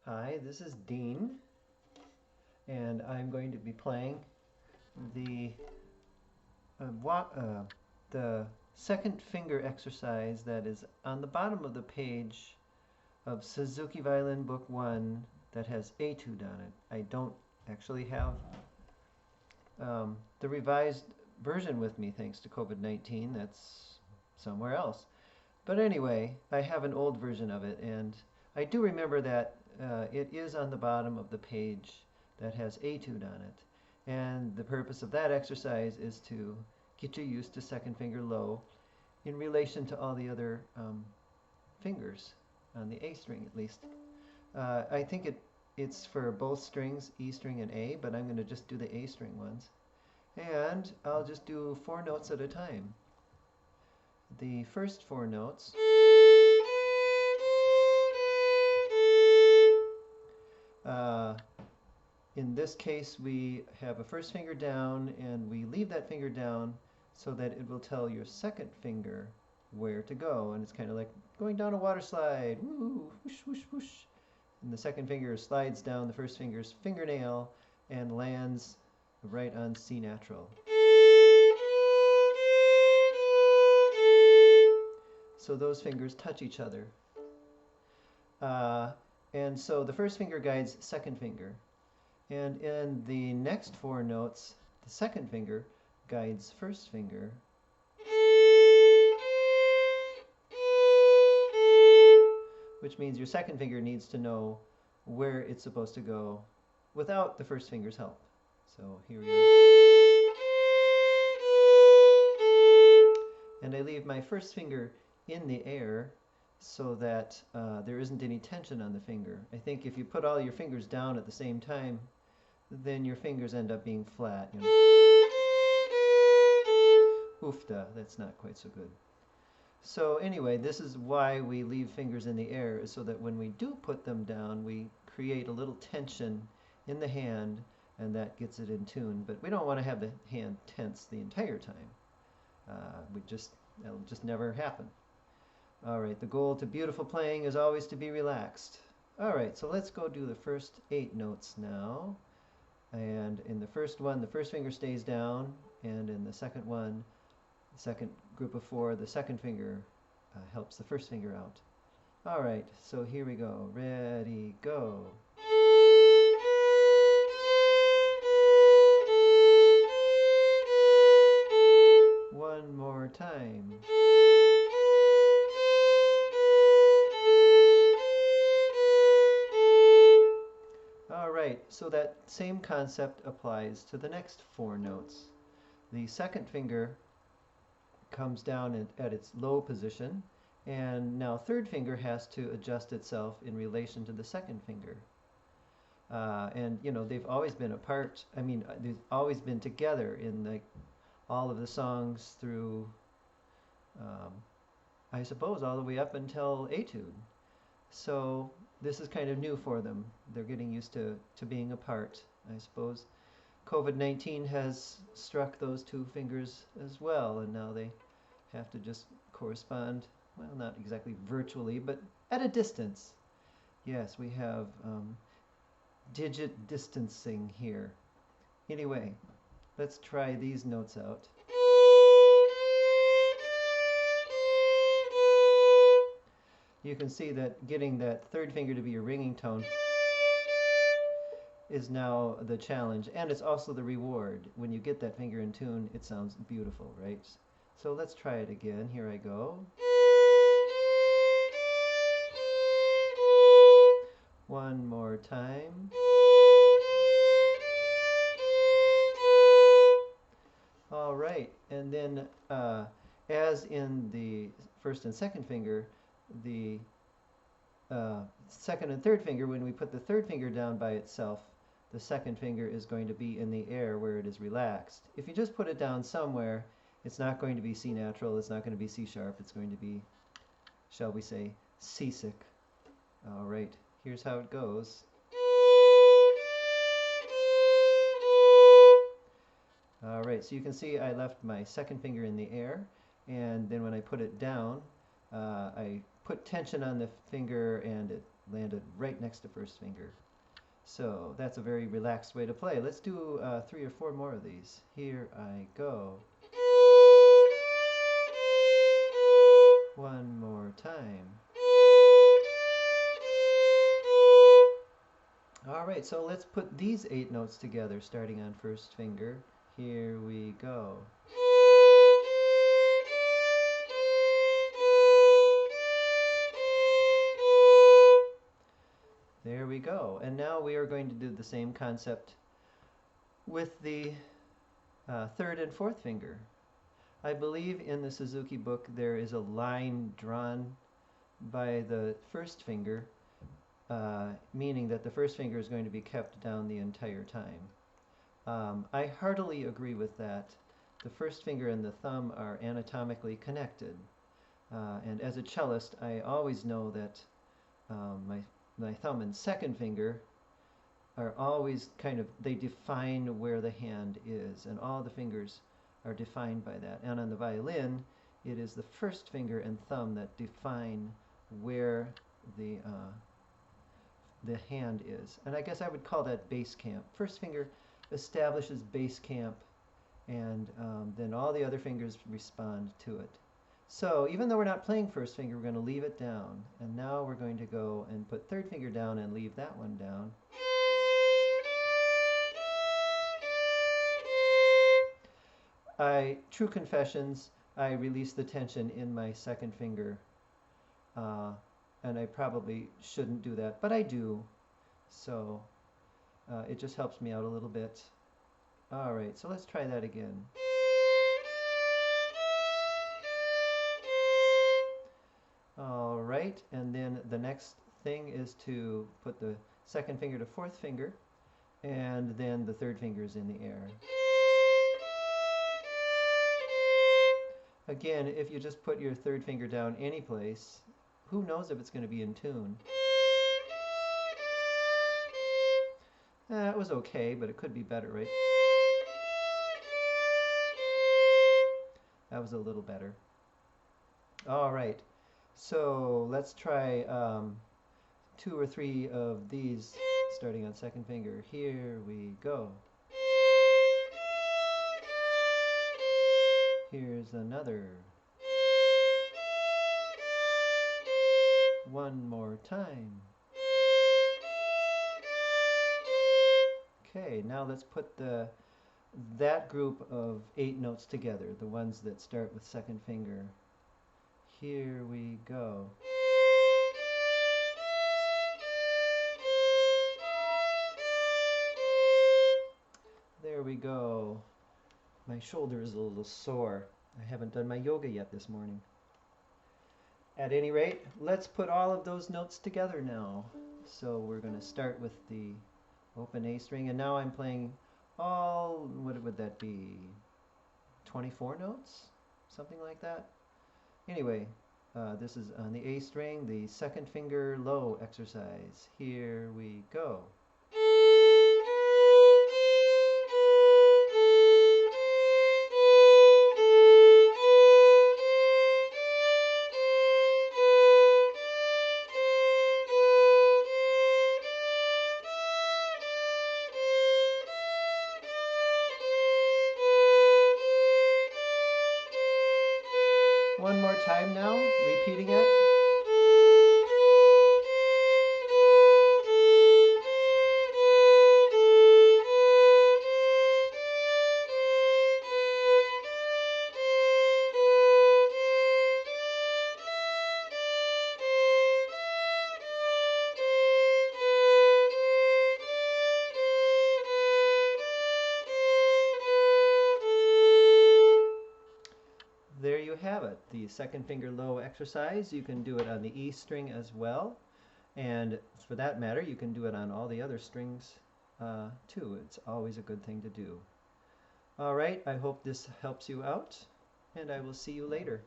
Hi, this is Dean, and I'm going to be playing the the second finger exercise that is on the bottom of the page of Suzuki Violin Book 1 that has Etude on it. I don't actually have the revised version with me thanks to COVID-19. That's somewhere else. But anyway, I have an old version of it, and I do remember that it is on the bottom of the page that has Etude on it. And the purpose of that exercise is to get you used to second finger low in relation to all the other fingers, on the A string at least. I think it's for both strings, E string and A, but I'm going to just do the A string ones. And I'll just do 4 notes at a time. The first 4 notes in this case, we have a first finger down, and we leave that finger down so that it will tell your second finger where to go. And it's kind of like going down a water slide. Woo, whoosh, whoosh, whoosh. And the second finger slides down the first finger's fingernail and lands right on C natural. So those fingers touch each other. And so the first finger guides second finger. And in the next 4 notes, the second finger guides first finger. Which means your second finger needs to know where it's supposed to go without the first finger's help. So here we go. And I leave my first finger in the air so that there isn't any tension on the finger. I think if you put all your fingers down at the same time, then your fingers end up being flat. You know. Oofda, that's not quite so good. So anyway, this is why we leave fingers in the air, is so that when we do put them down, we create a little tension in the hand, and that gets it in tune. But we don't want to have the hand tense the entire time. That'll just never happen. All right, the goal to beautiful playing is always to be relaxed. All right, so let's go do the first 8 notes now. And in the first one, the first finger stays down, and in the second one, the second group of 4, the second finger helps the first finger out. All right, so here we go. Ready, go. One more time. All right, so that same concept applies to the next 4 notes. The second finger comes down at its low position, and now third finger has to adjust itself in relation to the second finger. And you know, they've always been apart. I mean, they've always been together in all of the songs through, I suppose, all the way up until Etude. So this is kind of new for them. They're getting used to being apart. I suppose COVID-19 has struck those 2 fingers as well, and now they have to just correspond, well, not exactly virtually, but at a distance. Yes, we have digit distancing here. Anyway, let's try these notes out. You can see that getting that third finger to be a ringing tone is now the challenge, and it's also the reward. When you get that finger in tune, it sounds beautiful, right? So let's try it again. Here I go. One more time. All right, and then as in the first and second finger, the second and third finger, when we put the third finger down by itself, the second finger is going to be in the air where it is relaxed. If you just put it down somewhere, it's not going to be C natural, it's not going to be C sharp, it's going to be, shall we say, seasick. All right, here's how it goes. All right, so you can see I left my second finger in the air, and then when I put it down, I put tension on the finger and it landed right next to first finger. So that's a very relaxed way to play. Let's do 3 or 4 more of these. Here I go. One more time. All right, so let's put these 8 notes together, starting on first finger. Here we go. There we go. And now we are going to do the same concept with the 3rd and 4th finger. I believe in the Suzuki book there is a line drawn by the first finger, meaning that the first finger is going to be kept down the entire time. I heartily agree with that. The first finger and the thumb are anatomically connected. And as a cellist, I always know that my thumb and second finger are always they define where the hand is, and all the fingers are defined by that. And on the violin, it is the first finger and thumb that define where the hand is. And I guess I would call that base camp. First finger establishes base camp, and then all the other fingers respond to it. So even though we're not playing first finger, we're going to leave it down. And now we're going to go and put third finger down and leave that one down. True confessions, I release the tension in my second finger. And I probably shouldn't do that, but I do. So it just helps me out a little bit. All right, so let's try that again. All right, and then the next thing is to put the second finger to fourth finger, and then the third finger is in the air. Again, if you just put your third finger down any place, who knows if it's going to be in tune? It was okay, but it could be better, right? That was a little better. All right, so let's try 2 or 3 of these starting on second finger. Here we go. Here's another. One more time. Okay, now let's put that group of 8 notes together, the ones that start with second finger. Here we go. There we go. My shoulder is a little sore. I haven't done my yoga yet this morning. At any rate, let's put all of those notes together now. So we're going to start with the open A string, and now I'm playing all, what would that be, 24 notes? Something like that? Anyway, this is on the A string, the second finger low exercise. Here we go. One more time now, repeating it. There you have it, the second finger low exercise. You can do it on the E string as well, and for that matter you can do it on all the other strings too. It's always a good thing to do. All right, I hope this helps you out, and I will see you later.